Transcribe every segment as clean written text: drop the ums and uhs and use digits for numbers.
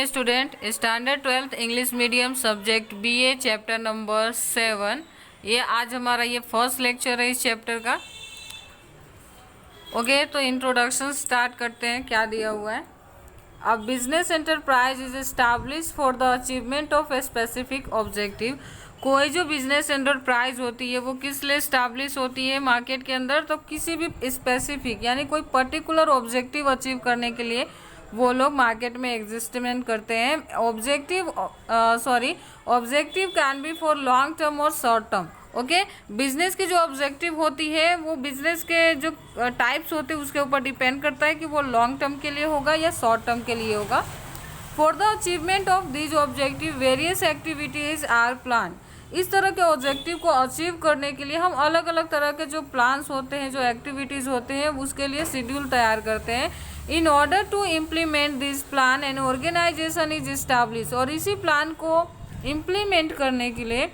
Student standard 12th English medium subject BA chapter number 7। ये आज हमारा ये फर्स्ट लेक्चर है इस चैप्टर का। ओके, तो इंट्रोडक्शन स्टार्ट करते हैं। क्या दिया हुआ है? अ business enterprise is establish for the achievement of a specific objective. कोई जो बिजनेस एंटरप्राइज होती है वो किस लिए एस्टैब्लिश होती है मार्केट के अंदर? तो किसी भी स्पेसिफिक यानी कोई पर्टिकुलर ऑब्जेक्टिव अचीव करने के लिए वो लोग मार्केट में एग्जिस्टमेंट करते हैं। Objective can be for long term और शॉर्ट टर्म। ओके, बिजनेस की जो ऑब्जेक्टिव होती है वो बिजनेस के जो टाइप्स होते हैं उसके ऊपर डिपेंड करता है कि वो लॉन्ग टर्म के लिए होगा या शॉर्ट टर्म के लिए होगा। For the achievement of these objective various activities are plan. इस तरह के ऑब्जेक्टिव को अचीव करने के लिए हम अलग अलग तरह के जो प्लान्स होते हैं, जो एक्टिविटीज़ होते हैं, उसके लिए शेड्यूल तैयार करते हैं। In order to implement this plan an organisation is establish. और इसी प्लान को इम्प्लीमेंट करने के लिए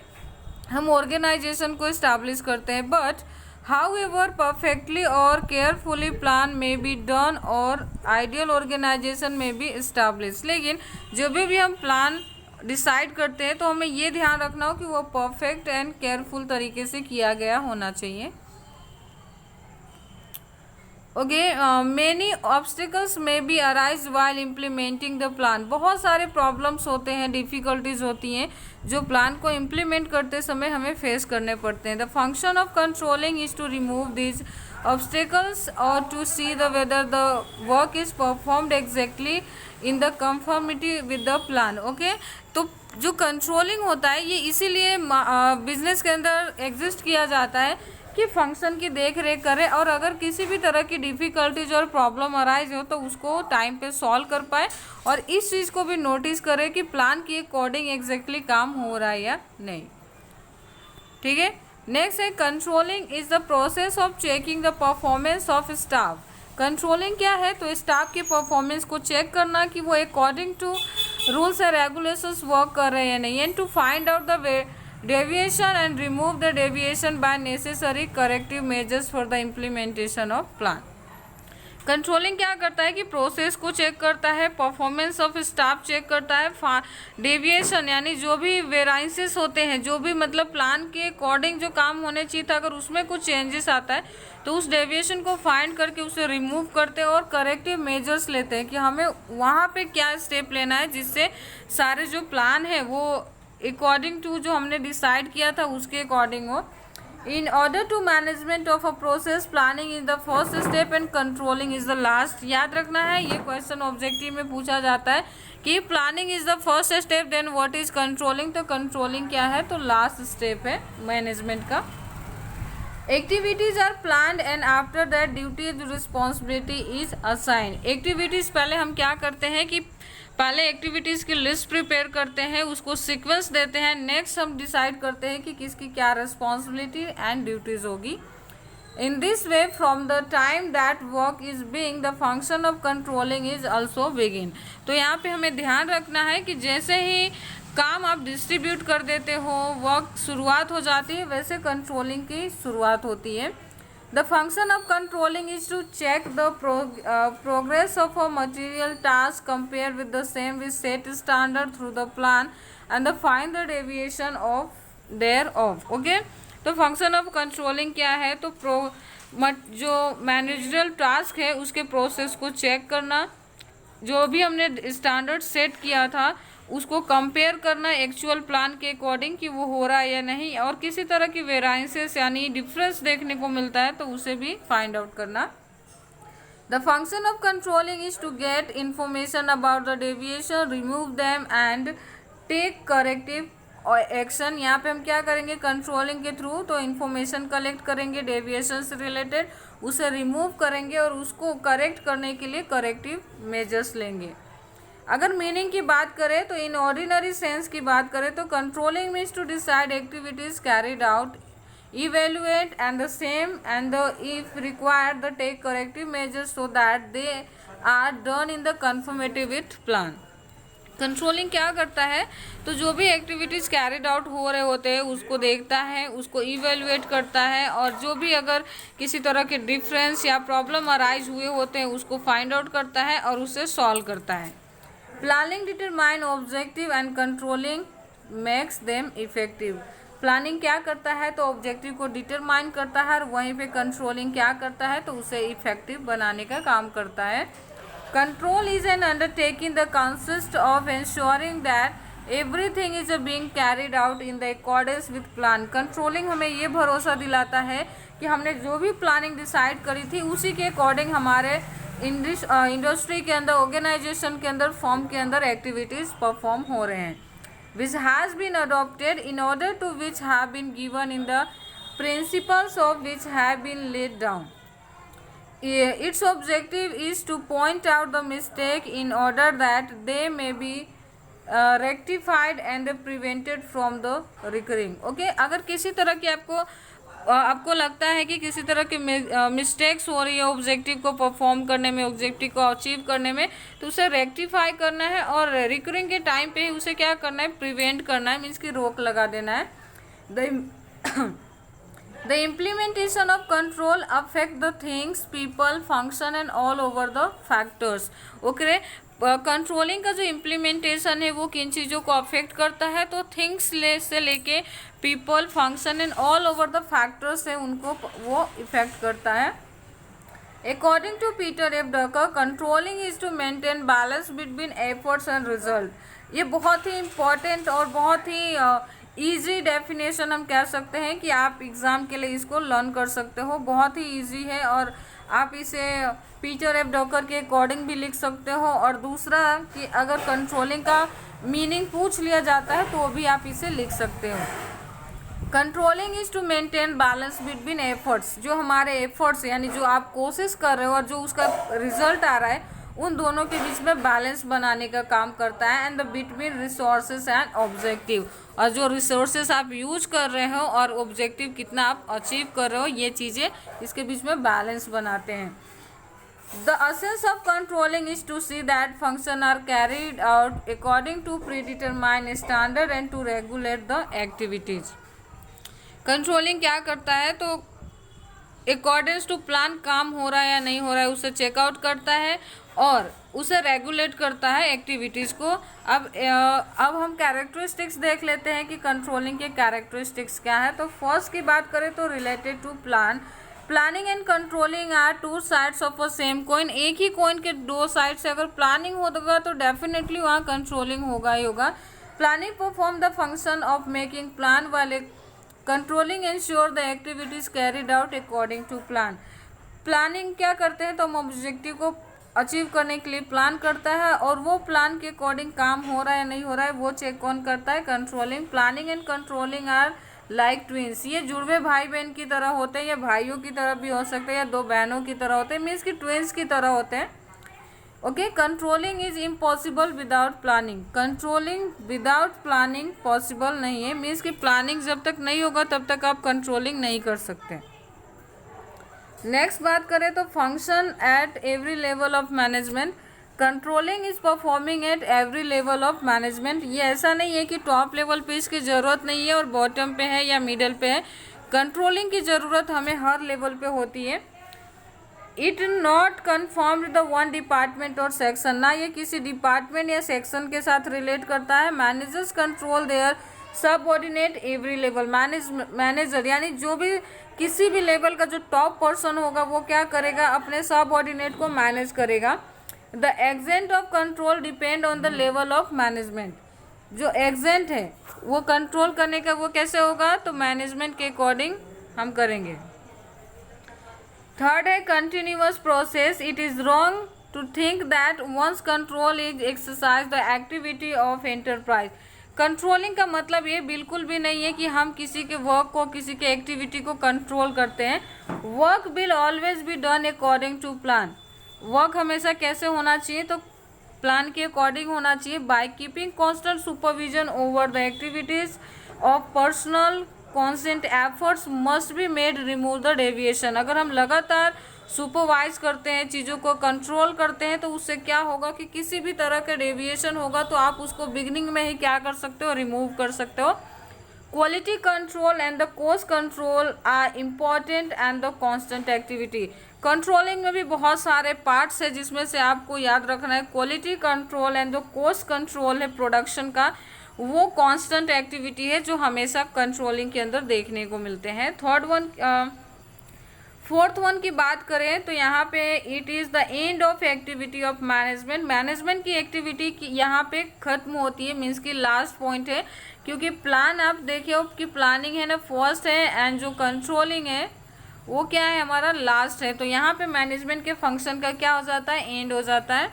हम ऑर्गेनाइजेशन को इस्टाब्लिश करते हैं। बट हाउएवर परफेक्टली और केयरफुली प्लान में बी डन और आइडियल ऑर्गेनाइजेशन में बी इस्टाब्लिश। लेकिन जब भी हम प्लान डिसाइड करते हैं तो हमें ये ध्यान रखना हो कि वो परफेक्ट एंड केयरफुल तरीके से किया गया होना चाहिए। ओके, मेनी ऑब्स्टिकल्स में be arise while implementing the plan. बहुत सारे प्रॉब्लम्स होते हैं, डिफ़िकल्टीज होती हैं जो प्लान को इम्प्लीमेंट करते समय हमें फेस करने पड़ते हैं। The function of controlling is to remove these obstacles और to see the whether the work is performed exactly in the conformity with the plan. Okay, तो जो कंट्रोलिंग होता है ये इसीलिए बिजनेस के अंदर एग्जिस्ट किया जाता है कि फंक्शन की देख रेख करे और अगर किसी भी तरह की डिफ़िकल्टीज और प्रॉब्लम अराइज हो तो उसको टाइम पे सॉल्व कर पाए और इस चीज़ को भी नोटिस करे कि प्लान के अकॉर्डिंग एग्जैक्टली काम हो रहा है या नहीं। ठीक है, नेक्स्ट है controlling is the process of checking the performance of staff. Controlling क्या है? तो स्टाफ के परफॉर्मेंस को चेक करना कि वो according to rules and regulations work कर रहे हैं या नहीं, and to find out the deviation and remove the deviation by necessary corrective measures for the implementation of plan. Controlling क्या करता है कि प्रोसेस को चेक करता है, परफॉर्मेंस ऑफ स्टाफ चेक करता है, डेविएशन यानी जो भी वेराइंसेस होते हैं, जो भी मतलब प्लान के अकॉर्डिंग जो काम होने चाहिए था, अगर उसमें कुछ चेंजेस आता है तो उस डेविएशन को फाइंड करके उसे रिमूव करते हैं और करेक्टिव मेजर्स लेते हैं कि हमें वहाँ पे क्या स्टेप लेना है जिससे सारे जो प्लान है वो अकॉर्डिंग टू जो हमने डिसाइड किया था उसके अकॉर्डिंग हो। In order to management of a process planning is the first step and controlling is the last. याद रखना है, ये क्वेश्चन ऑब्जेक्टिव में पूछा जाता है कि planning is the first step, then what is controlling. तो कंट्रोलिंग क्या है? तो लास्ट स्टेप है मैनेजमेंट का। Activities are planned and after that duties responsibility is assign. Activities पहले हम क्या करते हैं कि पहले एक्टिविटीज़ की लिस्ट प्रिपेयर करते हैं, उसको सीक्वेंस देते हैं, नेक्स्ट हम डिसाइड करते हैं कि किसकी क्या रिस्पॉन्सिबिलिटी एंड ड्यूटीज़ होगी। In this way from the time that work is being the function of controlling is also begin. तो यहाँ पे हमें ध्यान रखना है कि जैसे ही काम आप डिस्ट्रीब्यूट कर देते हो, वर्क शुरुआत हो जाती है, वैसे कंट्रोलिंग की शुरुआत होती है। The function of controlling is to check the progress of a material task, compare with the same with set standard through the plan and the find the deviation of thereof. Okay, तो function of controlling क्या है? तो जो managerial task है उसके process को check करना, जो भी हमने स्टैंडर्ड सेट किया था उसको कंपेयर करना एक्चुअल प्लान के अकॉर्डिंग कि वो हो रहा है या नहीं, और किसी तरह की वेराइंसेस यानी डिफरेंस देखने को मिलता है तो उसे भी फाइंड आउट करना। The function of controlling is to get information about the deviation, remove them and take corrective action. यहाँ पे हम क्या करेंगे कंट्रोलिंग के थ्रू? तो इन्फॉर्मेशन कलेक्ट करेंगे डेविएशन से रिलेटेड, उसे रिमूव करेंगे और उसको करेक्ट करने के लिए करेक्टिव मेजर्स लेंगे। अगर मीनिंग की बात करें तो इन ऑर्डिनरी सेंस की बात करें तो controlling means to decide activities carried out, evaluate and the same and if required the take corrective measures so that they are done in the conformative with plan. Controlling क्या करता है? तो जो भी एक्टिविटीज़ कैरिड आउट हो रहे होते हैं उसको देखता है, उसको इवेल्युएट करता है और जो भी अगर किसी तरह के डिफरेंस या प्रॉब्लम अराइज हुए होते हैं उसको फाइंड आउट करता है और उसे सॉल्व करता है। Planning determine objective and controlling makes them effective. Planning क्या करता है तो ऑब्जेक्टिव को डिटरमाइन करता है, और वहीं पे कंट्रोलिंग क्या करता है तो उसे इफेक्टिव बनाने का काम करता है। Control is an undertaking the consist of ensuring that everything is being carried out in the accordance with plan. Controlling हमें ये भरोसा दिलाता है कि हमने जो भी प्लानिंग डिसाइड करी थी उसी के अकॉर्डिंग हमारे इंडस्ट्री के अंदर, ऑर्गेनाइजेशन के अंदर, फॉर्म के अंदर एक्टिविटीज परफॉर्म हो रहे हैं। which has been adopted in order to which have been given in the principles of which have been laid down. Its objective is to point out the mistake in order that they may be rectified and prevented from the recurring. Okay, अगर किसी तरह की आपको लगता है कि किसी तरह की मिस्टेक्स हो रही है ऑब्जेक्टिव को परफॉर्म करने में, ऑब्जेक्टिव को अचीव करने में, तो उसे रेक्टिफाई करना है और रिकरिंग के टाइम पे ही उसे क्या करना है, प्रिवेंट करना है, मीन्स की रोक लगा देना है। The implementation of control affect the things, people, function and all over the factors. Okay, controlling का जो इम्प्लीमेंटेशन है वो किन चीज़ों को अफेक्ट करता है तो थिंग्स से लेके people, function and all over the factors है उनको वो इफेक्ट करता है। According to Peter F Drucker, controlling is to maintain balance between efforts and result. ये बहुत ही इम्पॉर्टेंट और बहुत ही ईजी डेफिनेशन हम कह सकते हैं कि आप एग्ज़ाम के लिए इसको लर्न कर सकते हो। बहुत ही ईजी है और आप इसे पीटर एफ ड्रकर के अकॉर्डिंग भी लिख सकते हो। और दूसरा कि अगर कंट्रोलिंग का मीनिंग पूछ लिया जाता है तो वो भी आप इसे लिख सकते हो। Controlling is to maintain balance between efforts. जो हमारे एफर्ट्स यानी जो आप कोशिश कर रहे हो और जो उसका रिजल्ट आ रहा है उन दोनों के बीच में बैलेंस बनाने का काम करता है। And the between resources and objective, और जो रिसोर्सेज आप यूज कर रहे हो और ऑब्जेक्टिव कितना आप अचीव कर रहे हो, ये चीज़ें इसके बीच में बैलेंस बनाते हैं। The essence of controlling is to see that functions are carried out according to predetermined standard and to regulate the activities. Controlling क्या करता है तो अकॉर्डिंग टू प्लान काम हो रहा है या नहीं हो रहा है उसे चेकआउट करता है और उसे रेगुलेट करता है एक्टिविटीज़ को। अब हम कैरेक्टरिस्टिक्स देख लेते हैं कि कंट्रोलिंग के कैरेक्टरिस्टिक्स क्या है। तो फर्स्ट की बात करें तो related to plan, planning and controlling are two sides of a same coin. एक ही कॉइन के दो साइड से अगर प्लानिंग होगा तो डेफिनेटली वहाँ कंट्रोलिंग होगा ही होगा। Planning perform the function of making plan वाले controlling ensure the activities carried out according to plan. Planning क्या करते हैं तो हम ऑब्जेक्टिव को अचीव करने के लिए प्लान करता है और वो प्लान के अकॉर्डिंग काम हो रहा है नहीं हो रहा है वो चेक कौन करता है, controlling. Planning and controlling are like twins. ये जुड़वे भाई बहन की तरह होते हैं या भाइयों की तरह भी हो सकते हैं या दो बहनों की तरह होते हैं, मीन्स कि ट्विंस की तरह होते हैं। Okay, controlling is impossible without planning. Controlling without planning possible नहीं है, मीन्स कि प्लानिंग जब तक नहीं होगा तब तक आप कंट्रोलिंग नहीं कर सकते। नेक्स्ट बात करें तो function at every level of management. Controlling is performing at every level of management. ये ऐसा नहीं है कि टॉप लेवल पे इसकी ज़रूरत नहीं है और बॉटम पे है या मिडल पे है। कंट्रोलिंग की ज़रूरत हमें हर लेवल पे होती है। It not confirmed the one department और सेक्शन, ना ये किसी डिपार्टमेंट या सेक्शन के साथ रिलेट करता है। Managers control their subordinate every level. Manager यानी जो भी किसी भी लेवल का जो टॉप पर्सन होगा वो क्या करेगा, अपने सबऑर्डिनेट को मैनेज करेगा। The extent of control depend on the level of management. जो एक्जेंट है वो कंट्रोल करने का वो कैसे होगा तो मैनेजमेंट के अकॉर्डिंग हम करेंगे। थर्ड है continuous process. It is wrong to think that once control is exercise the activity of enterprise. Controlling का मतलब ये बिल्कुल भी नहीं है कि हम किसी के वर्क को, किसी के एक्टिविटी को कंट्रोल करते हैं। Work will always be done according to plan. Work हमेशा कैसे होना चाहिए तो प्लान के अकॉर्डिंग होना चाहिए। By keeping constant supervision over the activities of personal constant efforts must be made remove the deviation. अगर हम लगातार सुपरवाइज करते हैं, चीज़ों को कंट्रोल करते हैं तो उससे क्या होगा कि किसी भी तरह का डेविएशन होगा तो आप उसको बिगिनिंग में ही क्या कर सकते हो, रिमूव कर सकते हो। Quality control and the cost control are important and the constant activity. Controlling में भी बहुत सारे पार्ट्स है जिसमें से आपको याद रखना है क्वालिटी कंट्रोल एंड जो कॉस्ट कंट्रोल है प्रोडक्शन का, वो कांस्टेंट एक्टिविटी है जो हमेशा कंट्रोलिंग के अंदर देखने को मिलते हैं। फोर्थ वन की बात करें तो यहाँ पे it is the end of activity of management. Management की एक्टिविटी की यहाँ पे खत्म होती है, मीन्स की लास्ट पॉइंट है, क्योंकि प्लान आप देखिए कि प्लानिंग है ना फर्स्ट है एंड जो कंट्रोलिंग है वो क्या है हमारा लास्ट है। तो यहाँ पे मैनेजमेंट के फंक्शन का क्या हो जाता है, एंड हो जाता है।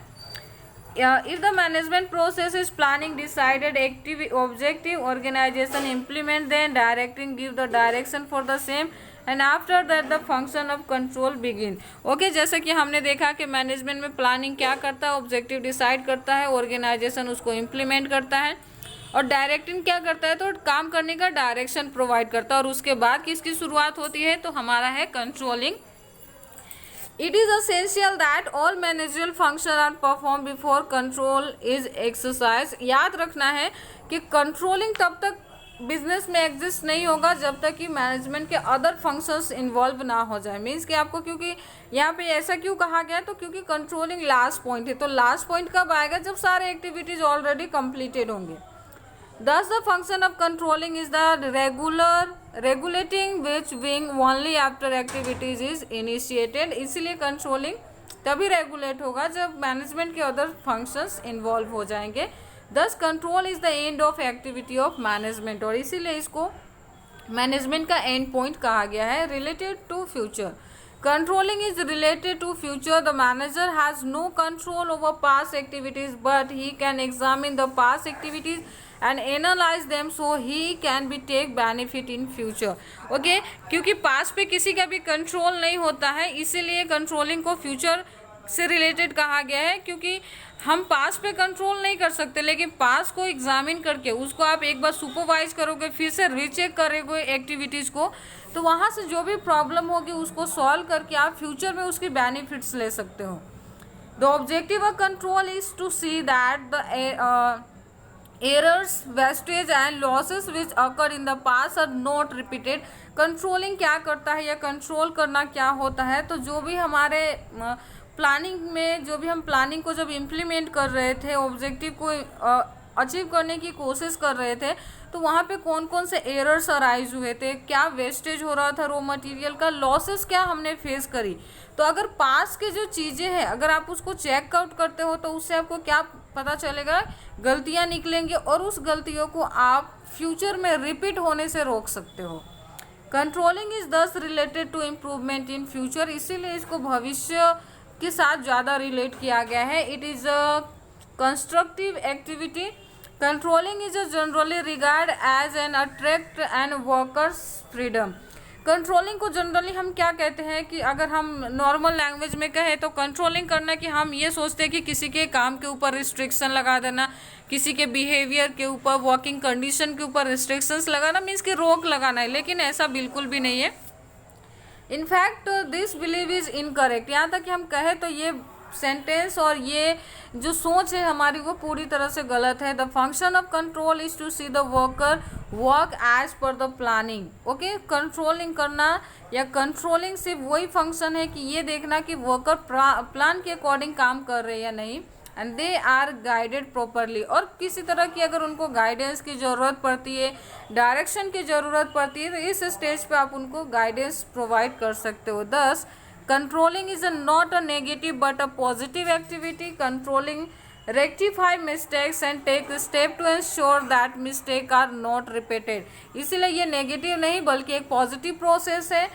If the management process is planning, decided, active, objective, organization, implement, then directing, give the direction for the same, and after that the function of control begin. Okay, जैसे कि हमने देखा कि मैनेजमेंट में प्लानिंग क्या करता है, ऑब्जेक्टिव डिसाइड करता है, ऑर्गेनाइजेशन उसको इम्प्लीमेंट करता है, और डायरेक्टिंग क्या करता है, तो काम करने का डायरेक्शन प्रोवाइड करता है। और उसके बाद किसकी शुरुआत होती है, तो हमारा है controlling. It is essential that all managerial functions are performed before control is exercised. याद रखना है कि कंट्रोलिंग तब तक बिजनेस में एग्जिस्ट नहीं होगा जब तक कि मैनेजमेंट के अदर फंक्शंस इन्वॉल्व ना हो जाए। मीन्स कि आपको, क्योंकि यहाँ पे ऐसा क्यों कहा गया, तो क्योंकि कंट्रोलिंग लास्ट पॉइंट है। तो लास्ट पॉइंट कब आएगा, जब सारे एक्टिविटीज ऑलरेडी कंप्लीटेड होंगे। Thus the function of controlling is the regulating which being only after activities is initiated. इसीलिए कंट्रोलिंग तभी रेगुलेट होगा जब मैनेजमेंट के अदर फंक्शंस इन्वॉल्व हो जाएंगे। Thus control is the end of activity of management, और इसीलिए इसको मैनेजमेंट का एंड पॉइंट कहा गया है। Related to future, controlling is related to future. The manager has no control over past activities, but he can examine the past activities and analyze them so he can be take benefit in future. Okay, क्योंकि past पे किसी का भी control नहीं होता है, इसीलिए controlling को फ्यूचर से रिलेटेड कहा गया है। क्योंकि हम पास्ट पे कंट्रोल नहीं कर सकते, लेकिन पास्ट को एग्जामिन करके उसको आप एक बार सुपरवाइज करोगे, फिर से रीचेक करोगे एक्टिविटीज़ को, तो वहाँ से जो भी प्रॉब्लम होगी उसको सॉल्व करके आप फ्यूचर में उसकी बेनिफिट्स ले सकते हो। The objective of control is to see that the errors, wastage and losses which occurred in the past are not repeated. Controlling क्या करता है या कंट्रोल करना क्या होता है, तो जो भी हमारे प्लानिंग में, जो भी हम प्लानिंग को जब इम्प्लीमेंट कर रहे थे, ऑब्जेक्टिव को अचीव करने की कोशिश कर रहे थे, तो वहाँ पे कौन कौन से एरर्स अराइज हुए थे, क्या वेस्टेज हो रहा था रॉ मटेरियल का, लॉसेस क्या हमने फेस करी। तो अगर पास के जो चीज़ें हैं अगर आप उसको चेक आउट करते हो तो उससे आपको क्या पता चलेगा, गलतियाँ निकलेंगी और उस गलतियों को आप फ्यूचर में रिपीट होने से रोक सकते हो। Controlling is thus related to improvement in future, इसीलिए इसको भविष्य के साथ ज़्यादा रिलेट किया गया है। It is a constructive activity. Controlling is generally regard as an attract and workers freedom. Controlling को जनरली हम क्या कहते हैं कि अगर हम नॉर्मल लैंग्वेज में कहें तो कंट्रोलिंग करना कि हम ये सोचते हैं कि किसी के काम के ऊपर रिस्ट्रिक्शन लगा देना, किसी के बिहेवियर के ऊपर, वर्किंग कंडीशन के ऊपर रिस्ट्रिक्शंस लगाना, मीन्स कि रोक लगाना है, लेकिन ऐसा बिल्कुल भी नहीं है। In fact this believe is incorrect. यहाँ तक कि हम कहें तो ये सेंटेंस और ये जो सोच है हमारी वो पूरी तरह से गलत है। The function of control is to see the worker work as per the planning. Okay, controlling करना या कंट्रोलिंग सिर्फ वही फंक्शन है कि ये देखना कि वर्कर प्लान के अकॉर्डिंग काम कर रहे हैं या नहीं, and they are guided properly. और किसी तरह की अगर उनको गाइडेंस की ज़रूरत पड़ती है, डायरेक्शन की ज़रूरत पड़ती है, तो इस स्टेज पे आप उनको गाइडेंस प्रोवाइड कर सकते हो। दस controlling is not a negative but a positive activity. Controlling rectify mistakes and take step to ensure that mistakes are not repeated. इसीलिए ये नेगेटिव नहीं बल्कि एक पॉजिटिव प्रोसेस है,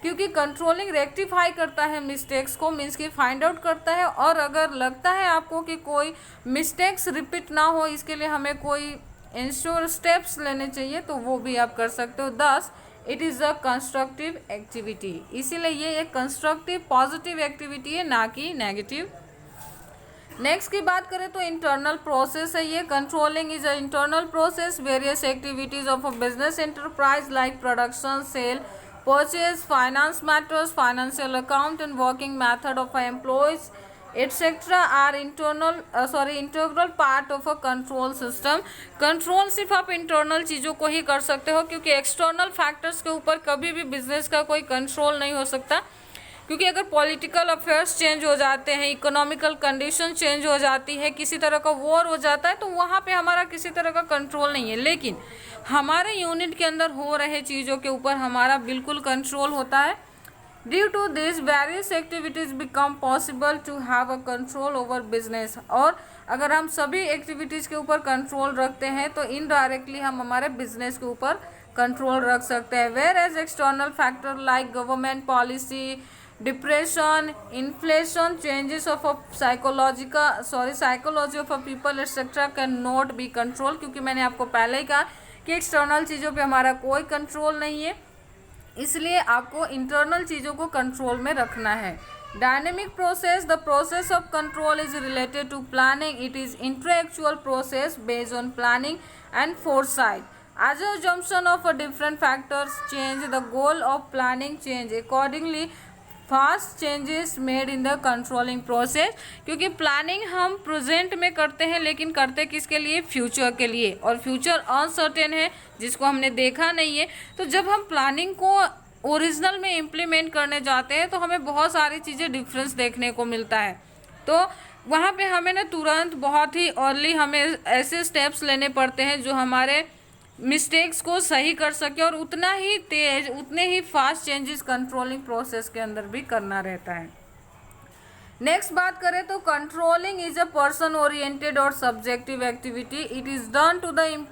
क्योंकि कंट्रोलिंग रेक्टिफाई करता है मिस्टेक्स को, मीन्स कि फाइंड आउट करता है, और अगर लगता है आपको कि कोई मिस्टेक्स रिपीट ना हो, इसके लिए हमें कोई इंश्योर स्टेप्स लेने चाहिए, तो वो भी आप कर सकते हो। 10 it is a constructive activity, इसीलिए ये एक कंस्ट्रक्टिव पॉजिटिव एक्टिविटी है, ना कि नेगेटिव। नेक्स्ट की बात करें तो इंटरनल प्रोसेस है ये। Controlling is a internal process, various activities of a business enterprise like production, sale, purchase, finance matters, financial account and working method of employees etcetera are integral part of a control system. Control सिर्फ आप internal चीज़ों को ही कर सकते हो, क्योंकि external factors के ऊपर कभी भी बिजनेस का कोई कंट्रोल नहीं हो सकता, क्योंकि अगर पॉलिटिकल अफेयर्स चेंज हो जाते हैं, इकोनॉमिकल कंडीशन चेंज हो जाती है, किसी तरह का वॉर हो जाता है, तो वहाँ पे हमारा किसी तरह का कंट्रोल नहीं है। लेकिन हमारे यूनिट के अंदर हो रहे चीज़ों के ऊपर हमारा बिल्कुल कंट्रोल होता है। Due to this various activities become possible to have a control over business. और अगर हम सभी एक्टिविटीज़ के ऊपर कंट्रोल रखते हैं तो इनडायरेक्टली हम हमारे बिजनेस के ऊपर कंट्रोल रख सकते हैं। Whereas external factor like government policy, depression, inflation, changes of a psychology of a people etcetera can not be control. क्योंकि मैंने आपको पहले ही कहा कि एक्सटर्नल चीज़ों पे हमारा कोई कंट्रोल नहीं है, इसलिए आपको इंटरनल चीज़ों को कंट्रोल में रखना है। Dynamic process, the process of control is related to planning. It is intellectual process based on planning and foresight. As a assumption of a different factors change, the goal of planning change accordingly. Fast changes made in the controlling process. क्योंकि planning हम present में करते हैं, लेकिन करते किसके लिए? Future के लिए, और फ्यूचर अनसर्टेन है जिसको हमने देखा नहीं है। तो जब हम प्लानिंग को ओरिजिनल में इम्प्लीमेंट करने जाते हैं तो हमें बहुत सारी चीज़ें डिफरेंस देखने को मिलता है। तो वहाँ पे हमें ना तुरंत बहुत ही अर्ली हमें ऐसे स्टेप्स लेने पड़ते हैं जो हमारे मिस्टेक्स को सही कर सके, और उतना ही तेज उतने ही फास्ट चेंजेस कंट्रोलिंग प्रोसेस के अंदर भी करना रहता है। नेक्स्ट बात करें तो controlling is a person oriented और subjective activity. It is done to the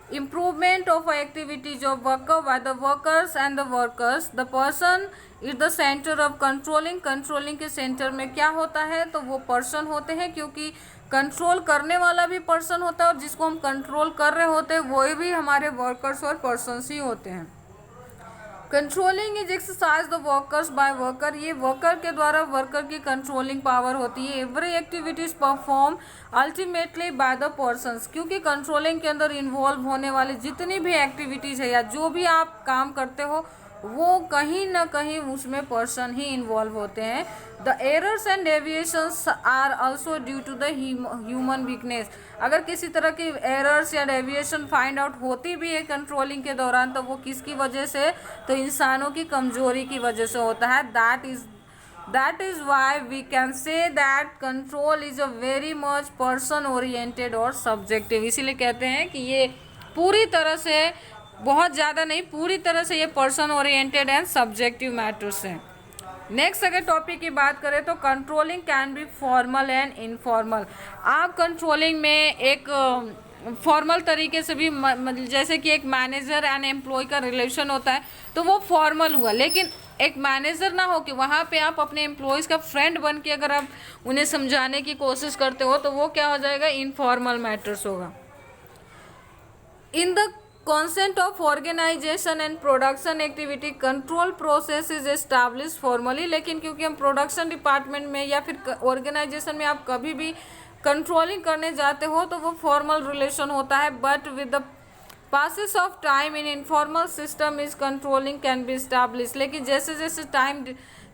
improvement of activities of worker by the workers and the workers. The person is the center of controlling. Controlling के centre में क्या होता है? तो वो person होते हैं, क्योंकि कंट्रोल करने वाला भी पर्सन होता है और जिसको हम कंट्रोल कर रहे होते हैं वो भी हमारे वर्कर्स और पर्सन्स ही होते हैं। Controlling is exercise the workers by worker. ये वर्कर के द्वारा वर्कर की कंट्रोलिंग पावर होती है। Every activities perform ultimately by the persons. क्योंकि कंट्रोलिंग के अंदर इन्वॉल्व होने वाली जितनी भी एक्टिविटीज़ है या जो भी आप काम करते हो वो कहीं ना कहीं उसमें पर्सन ही इन्वॉल्व होते हैं। The errors and deviations are also due to the human weakness. अगर किसी तरह की एरर्स या डेविएशन फाइंड आउट होती भी है कंट्रोलिंग के दौरान तो वो किसकी वजह से? तो इंसानों की कमजोरी की वजह से होता है। That is why we can say that control is a very much person oriented और सब्जेक्टिव। इसीलिए कहते हैं कि ये पूरी तरह से, बहुत ज़्यादा नहीं, पूरी तरह से ये person oriented and subjective matters हैं। नेक्स्ट अगर टॉपिक की बात करें तो controlling can be formal and informal. आप कंट्रोलिंग में एक फॉर्मल तरीके से भी, जैसे कि एक मैनेजर एंड एम्प्लॉय का रिलेशन होता है तो वो फॉर्मल हुआ, लेकिन एक मैनेजर ना हो कि वहाँ पे आप अपने एम्प्लॉयज़ का फ्रेंड बन के अगर आप उन्हें समझाने की कोशिश करते हो तो वो क्या हो जाएगा? इनफॉर्मल मैटर्स होगा। In the consent of organization and production activity control process is established formally। लेकिन क्योंकि हम प्रोडक्शन डिपार्टमेंट में या फिर ऑर्गेनाइजेशन में आप कभी भी कंट्रोलिंग करने जाते हो तो वो फॉर्मल रिलेशन होता है। But with the passes of time in informal system is controlling can be establish. लेकिन जैसे जैसे टाइम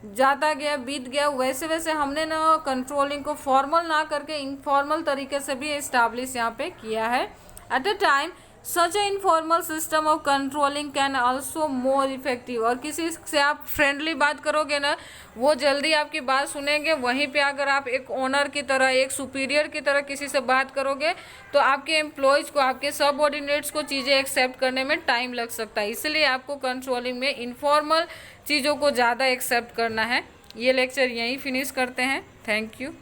जाता गया, बीत गया, वैसे वैसे हमने ना कंट्रोलिंग को फॉर्मल ना करके इनफॉर्मल तरीके से भी एस्टैब्लिश यहाँ पे किया है। At a time such A informal system of controlling can also more effective. और किसी से आप फ्रेंडली बात करोगे ना वो जल्दी आपकी बात सुनेंगे। वहीं पे अगर आप एक ओनर की तरह, एक सुपीरियर की तरह किसी से बात करोगे तो आपके एम्प्लॉयज़ को, आपके सबऑर्डिनेट्स को चीज़ें एक्सेप्ट करने में टाइम लग सकता है। इसलिए आपको कंट्रोलिंग में इनफॉर्मल चीज़ों को ज़्यादा एक्सेप्ट करना है। ये लेक्चर यहीं फिनिश करते हैं। Thank you.